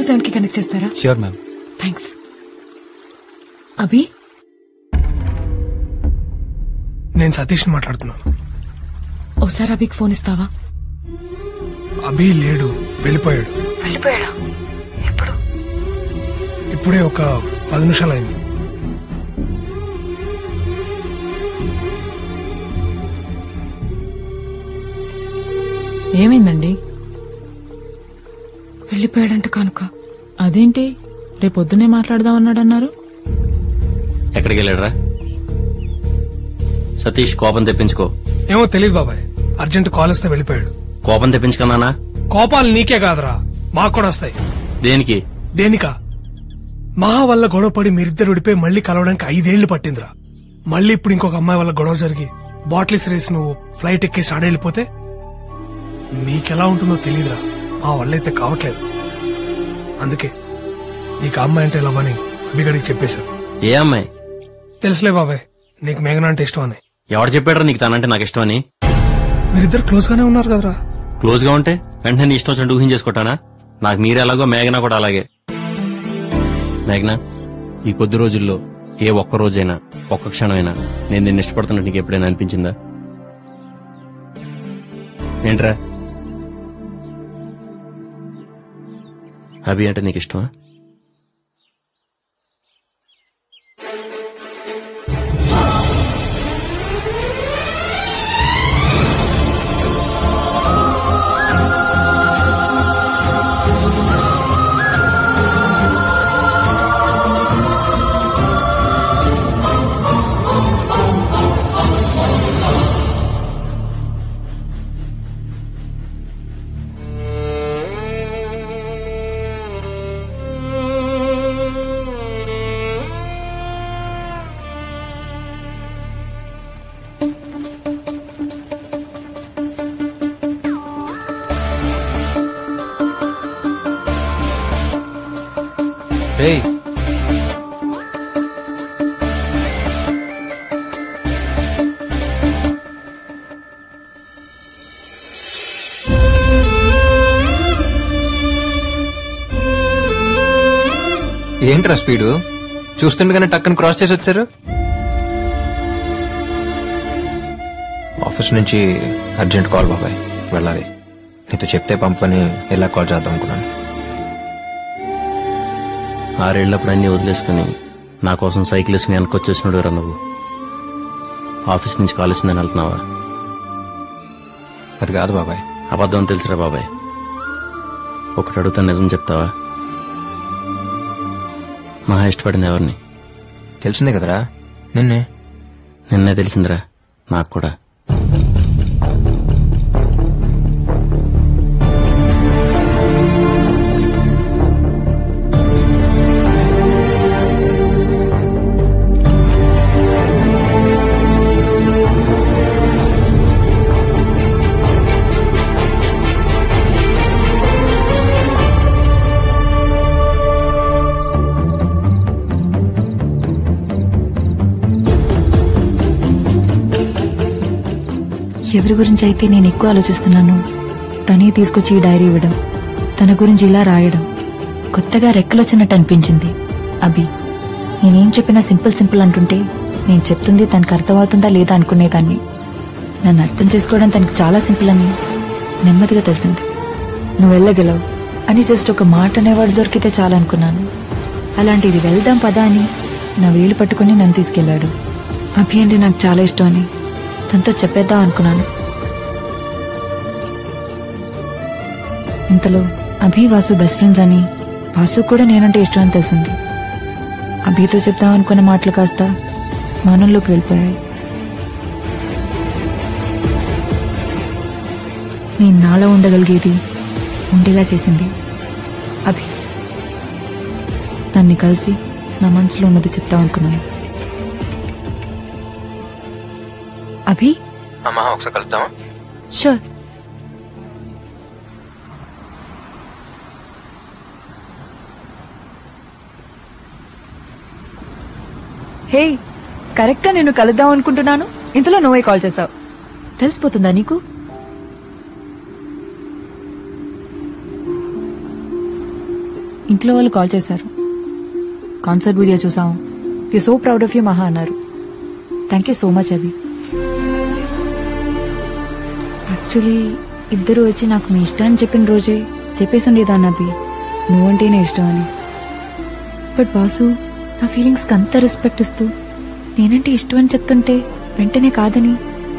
627 కి కనెక్ట్ చేస్తారా? Sure ma'am. Thanks. అభి, నేను సతీష్ మాట్లాడుతున్నాను. ఒకసారి అభికి ఫోన్ ఇస్తావా? అభి లేడు, వెళ్ళిపోయాడు. వెళ్ళిపోయాడా? ఎప్పుడు? ఇప్పుడే ఒక 10 నిమిషాలు అయింది. ఏమైందండి? వెళ్ళిపోయాడంట కనుక. అదేంటి, రేపొద్దునే మాట్లాడదామన్నాడన్నారు? ఎక్కడికి వెళ్ళాడరా? సతీష్, కోపం తెప్పించుకో. ఏమో తెలీదు బాబాయ్, అర్జెంట్ కాల్ వస్తే వెళ్ళిపోయాడు. కోపం తెప్పించుకున్నానా? కోపాలు నీకే కాదురా, మాకు కూడా వస్తాయి. దేనికి? దేనికా? మహా వల్ల గొడవపడి మీరిద్దరు విడిపోయి మళ్లీ కలవడానికి 5 ఏళ్లు పట్టిందిరా. మళ్ళీ ఇప్పుడు ఇంకొక అమ్మాయి వల్ల గొడవ జరిగి బాటిల్స్ రేసి నువ్వు ఫ్లైట్ ఎక్కేసి ఆడెళ్ళిపోతే మీకెలా ఉంటుందో తెలీదురా. మా వల్ల అయితే కావట్లేదు. అందుకే నీకు అమ్మాయి అంటే లవ్ అని అభిగడికి చెప్పేశాను. ఏ అమ్మాయి? తెలుసులే బాబాయ్, నీకు మేఘన అంటే ఇష్టం అని. ఎవరు చెప్పాడరా నీకు తనంటే నాకు ఇష్టం అని? మీరిద్దరు క్లోజ్ గానే ఉన్నారు కదరా. క్లోజ్ గా ఉంటే వెంటనే నీ ఇష్టం వచ్చినట్టు ఊహించేసుకోటానా? నాకు మీరే ఎలాగో మేఘనా కూడా అలాగే. మేఘనా, ఈ కొద్ది రోజుల్లో ఏ ఒక్క రోజైనా, ఒక్క క్షణమైనా నేను నిన్ను ఇష్టపడుతున్నట్టు నీకు ఎప్పుడైనా అనిపించిందా? ఏంట్రా, అభి అంటే నీకు ఇష్టమా? రేయ్, ఏంట్రా స్పీడు? చూస్తుండగానే టక్కన క్రాస్ చేసి వచ్చారు. ఆఫీస్ నుంచి అర్జెంట్ కాల్ బాబాయ్, వెళ్ళాలి. నీతో చెప్తే పంపని ఎలా కాల్ చేద్దాం అనుకున్నాను. 6 ఏళ్లప్పుడు అన్ని వదిలేసుకుని నా కోసం సైకిల్ వేసుకుని వెనకొచ్చేసినాడు రా నువ్వు. ఆఫీస్ నుంచి కాల్ వచ్చిందని వెళ్తున్నావా? అది కాదు బాబాయ్. అబద్ధం తెలుసురా బాబాయ్. ఒకటి అడుగుతా, నిజం చెప్తావా? మహా ఇష్టపడింది ఎవరిని? తెలిసిందే కదరా, నిన్నే. నిన్నే తెలిసిందిరా నాకు కూడా. ఎవరి గురించి అయితే నేను ఎక్కువ ఆలోచిస్తున్నాను తనే తీసుకొచ్చి ఈ డైరీ ఇవ్వడం, తన గురించి ఇలా రాయడం కొత్తగా రెక్కలొచ్చినట్టు అనిపించింది. అభి, నేనేం చెప్పినా సింపుల్ అంటుంటే నేను చెప్తుంది తనకు అర్థమవుతుందా లేదా అనుకునేదాన్ని. నన్ను అర్థం చేసుకోవడం తనకు చాలా సింపుల్ అని నెమ్మదిగా తెలిసింది. నువ్వు వెళ్ళగలవు అని జస్ట్ ఒక మాట అనేవాడు దొరికితే చాలా అనుకున్నాను. అలాంటిది వెళ్దాం పదా అని నా వేలు పట్టుకుని నన్ను తీసుకెళ్లాడు. అభి అంటే నాకు చాలా ఇష్టం అని తనతో చెప్పేద్దాం అనుకున్నాను. ఇంతలో అభి వాసు బెస్ట్ ఫ్రెండ్స్ అని, వాసు కూడా నేనంటే ఇష్టం అని తెలిసింది. అభితో చెప్దాం అనుకున్న మాటలు కాస్త మౌనంలోకి వెళ్ళిపోయాయి. నేను నాలో ఉండగలిగేది ఉండేలా చేసింది అభి. తన్ని కలిసి నా మనసులో ఉన్నది చెప్తాం అనుకున్నాను. అభి, ఒకసారి కలుద్దామా? షూర్. హే, కరెక్ట్ గా నేను కలుద్దాం అనుకుంటున్నాను, ఇంతలో నువ్వే కాల్ చేస్తావు. తెలిసిపోతుందా నీకు? ఇంటి ఇంట్లో వాళ్ళు కాల్ చేశారు. కాన్సర్ట్ వీడియో చూసాం. You so proud of you మహా అన్నారు. Thank you so much Abhi. Actually ఇద్దరు వచ్చి నాకు మీ ఇష్టాన్ని చెప్పిన రోజే చెప్పేసి ఉండేదాన్ని అభి, నువ్వంటేనే ఇష్టం అని. బట్ వాసు నా ఫీలింగ్స్ కి అంత రెస్పెక్ట్ ఇస్తూ నేనంటే ఇష్టం అని చెప్తుంటే వెంటనే కాదని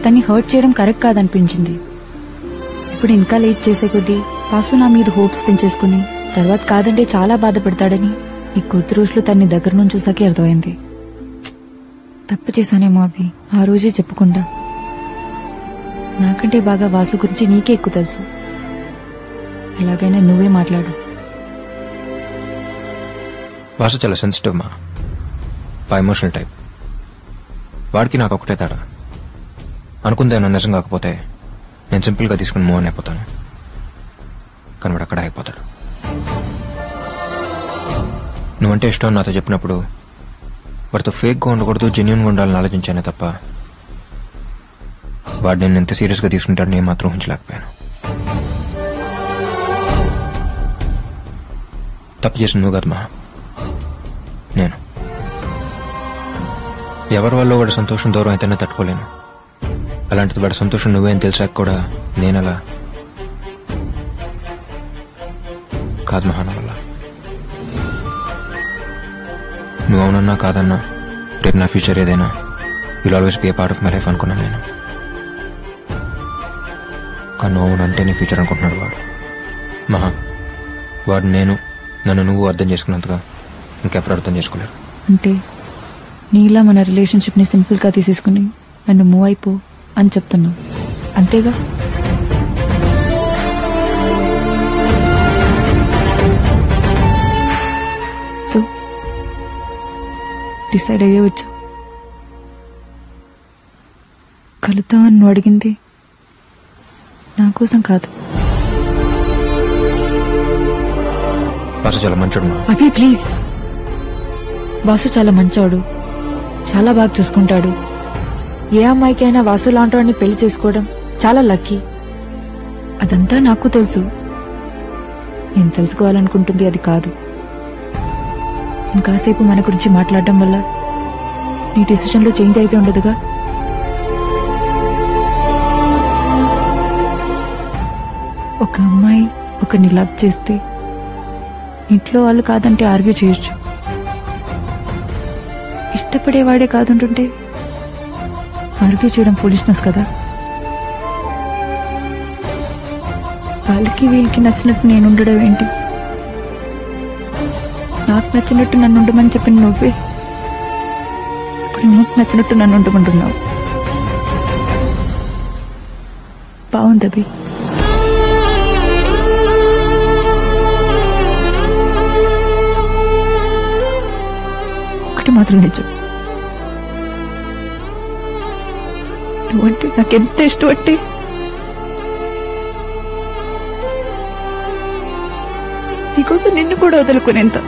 తన్ని హర్ట్ చేయడం కరెక్ట్ కాదనిపించింది. ఇప్పుడు ఇంకా లేట్ చేసే కొద్దీ వాసు నా మీద హోప్స్ పెంచేసుకుని తర్వాత కాదంటే చాలా బాధపడతాడని ఈ కొద్ది రోజులు తన్ని దగ్గర నుంచి చూసాకే అర్థమైంది. తప్పు చేశానేమో అభి, ఆ రోజే చెప్పకుండా. నాకంటే బాగా వాసు గురించి నీకే ఎక్కువ తెలుసు. ఎలాగైనా నువ్వే మాట్లాడు. వాసు చాలా సెన్సిటివ్ మా, ఎమోషనల్ టైప్. వాడికి నాకు ఒకటే తేడా. అనుకుందేమో నిజం కాకపోతే నేను సింపుల్ గా తీసుకుని మూవ్ అయిపోతాను, కానీ వాడు అక్కడ అయిపోతాడు. నువ్వంటే ఇష్టం నాతో చెప్పినప్పుడు వాడితో ఫేక్ గా ఉండకూడదు, జెన్యున్ గా ఉండాలని ఆలోచించానే తప్ప వాడు నేను ఎంత సీరియస్ గా తీసుకుంటాడని నేను మాత్రం ఊహించలేకపోయాను. తప్పు చేసిన నువ్వు కాదు మా, నేను. ఎవరి వల్ల వాడి సంతోషం దూరం అయితేనే తట్టుకోలేను. అలాంటిది వాడి సంతోషం నువ్వేం తెలిసాక కూడా నేనలా కాదు మహాన వల్ల. నువ్వు అవునన్నా కాదన్నా రేపు నా ఫ్యూచర్ ఏదైనా will always be A part of my life అనుకున్నాను నేను. కానీ నువ్వు అవునంటే నీ ఫ్యూచర్ అనుకుంటున్నాడు వాడు. మహా, వాడు నన్ను నువ్వు అర్థం చేసుకున్నంతగా ఇంకెవరు అర్థం చేసుకోలేరు. అంటే నీలా మన రిలేషన్షిప్ ని సింపుల్ గా తీసేసుకుని నన్ను మూవ్ అయిపో అని చెప్తున్నావు అంతేగా? సో డిసైడ్ అయ్యే వచ్చా. కలుద్దామని నువ్వు అడిగింది నా కోసం కాదు. వాసు చాలా మంచోడు. అభి ప్లీజ్. వాసు చాలా మంచోడు, చాలా బాగా చూసుకుంటాడు. ఏ అమ్మాయికి అయినా వాసు లాంటి పెళ్లి చేసుకోవడం చాలా లక్కీ. అదంతా నాకు తెలుసు. నేను తెలుసుకోవాలనుకుంటుంది అది కాదు. ఇంకాసేపు మన గురించి మాట్లాడడం వల్ల నీ డిసిషన్ లో చేంజ్ అయితే ఉండదుగా. ఒక అమ్మాయి ఒకరిని లవ్ చేస్తే ఇంట్లో వాళ్ళు కాదంటే ఆర్గ్యూ చేయొచ్చు. ఇష్టపడేవాడే కాదంటుంటే ఆర్గ్యూ చేయడం ఫూలిష్నెస్ కదా. వాళ్ళకి వీళ్ళకి నచ్చినట్టు నేను ఉండడం ఏంటి? నాకు నచ్చినట్టు నన్ను ఉండమని చెప్పిన నువ్వే ఇప్పుడు నీకు నచ్చినట్టు నన్ను ఉండమంటున్నావు. బాగుంది అభి. ఒకటి మాత్రం నిజం, నువ్వంటే నాకెంత ఇష్టం అంటే నీకోసం నిన్ను కూడా వదులుకునేంత.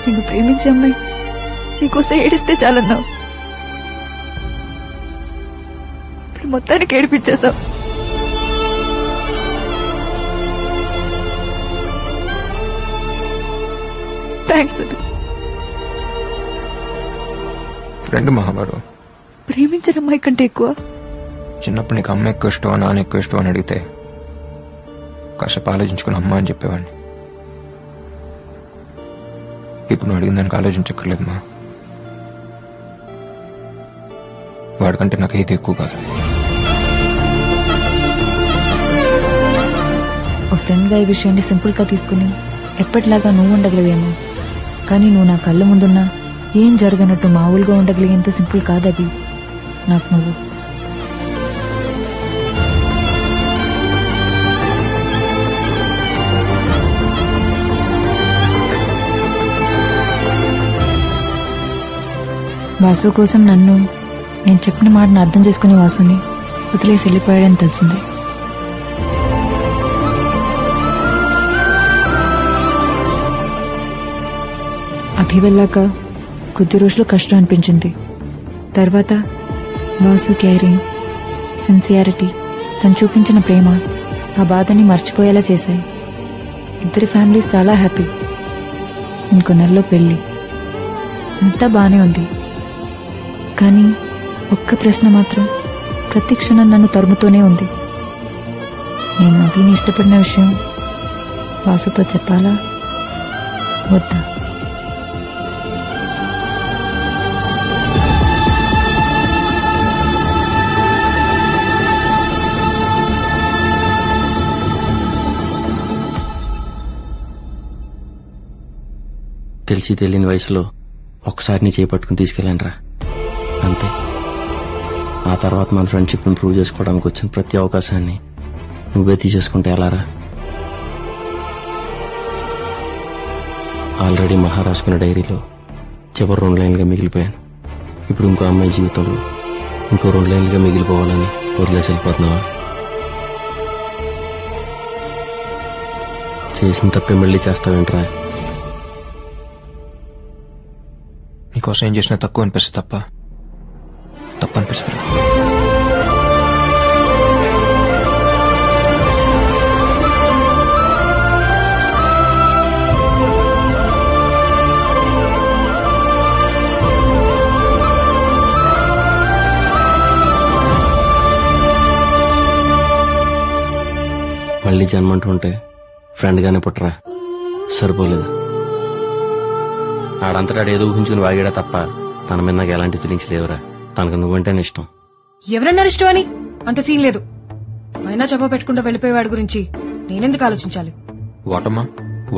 నిన్ను ప్రేమించే అమ్మాయి నీకోసం ఏడిస్తే చాలన్నావు. ఇప్పుడు మొత్తానికి ఏడిపించేశావు. థ్యాంక్స్. ఫ్రెండ్ మహావాడు. ప్రేమించిన అమ్మాయి కంటే ఎక్కువ. చిన్నప్పుడు నీకు అమ్మ ఎక్కువ ఇష్టం, నాన్న ఎక్కువ ఇష్టం అని అడిగితే కాసేపు ఆలోచించుకుని అమ్మ అని చెప్పేవాడిని. ఇప్పుడు నువ్వు అడిగిన దానికి ఆలోచించక్కర్లేదు మా. వాడికంటే నాకు ఏది ఎక్కువ కాదు. ఓ ఫ్రెండ్ గా ఈ విషయాన్ని సింపుల్ గా తీసుకుని ఎప్పటిలాగా నువ్వు ఉండగలిగేమో, కానీ నువ్వు నా కళ్ళ ముందున్నా ఏం జరగనట్టు మామూలుగా ఉండగలిగేంత సింపుల్ కాదవి నాకు నువ్వు. వాసు కోసం నేను చెప్పిన మాటను అర్థం చేసుకుని వాసుని వదిలేసి వెళ్ళిపోయాడని తెలిసింది. అభి వెళ్ళాక కొద్ది రోజులు కష్టం అనిపించింది. తర్వాత వాసు కేరింగ్, సిన్సియారిటీ, తను చూపించిన ప్రేమ ఆ బాధని మర్చిపోయేలా చేశాయి. ఇద్దరి ఫ్యామిలీస్ చాలా హ్యాపీ. ఇంకో నెలలో పెళ్లి. అంతా బానే ఉంది. కానీ ఒక్క ప్రశ్న మాత్రం ప్రతి క్షణం నన్ను తరుముతూనే ఉంది. నేను అభిని ఇష్టపడిన విషయం వాసుతో చెప్పాలా వద్దా? తెలిసి తెలియని వయసులో ఒక్కసారి నీ చేపట్టుకుని తీసుకెళ్ళానురా, అంతే. ఆ తర్వాత మన ఫ్రెండ్షిప్ ని ప్రూవ్ చేసుకోవడానికి వచ్చిన ప్రతి అవకాశాన్ని నువ్వే తీసేసుకుంటే ఎలారా? ఆల్రెడీ మహా రాసుకున్న డైరీలో చివరి 2 లైన్లుగా మిగిలిపోయాను. ఇప్పుడు ఇంకో అమ్మాయి జీవితంలో ఇంకో 2 లైన్లుగా మిగిలిపోవాలని వదిలేసి వెళ్ళిపోతున్నావా? చేసిన తప్పే మళ్ళీ చేస్తావేంట్రా? నీకోసం ఏం చేసినా తక్కువ అనిపిస్తుంది తప్పు అనిపిస్తుంది. మళ్ళీ జన్మంటుంటే ఫ్రెండ్ గానే పుట్టరా, సరిపోలేదు. ఆడంతటా ఏదో ఊహించుకుని వాగాడా తప్ప తన మీద నాకు ఎలాంటి ఫీలింగ్స్ లేవురా. తనకు నువ్వంటేనే ఇష్టం. ఎవరన్నారు ఇష్టం అని? అంత సీన్ లేదు. అయినా చెప్ప పెట్టుకుంటూ వెళ్ళిపోయేవాడి గురించి నేనెందుకు ఆలోచించాలి? వాటమ్మా,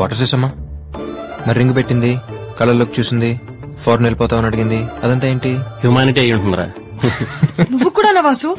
వాటర్ చేసమ్మా. మరి రింగ్ పెట్టింది, కళ్ళలోకి చూసింది, ఫారెన్ వెళ్ళిపోతామని అడిగింది, అదంతా ఏంటి? హ్యూమానిటీ అయి ఉంటుందిరా. నువ్వు కూడా నా వాసు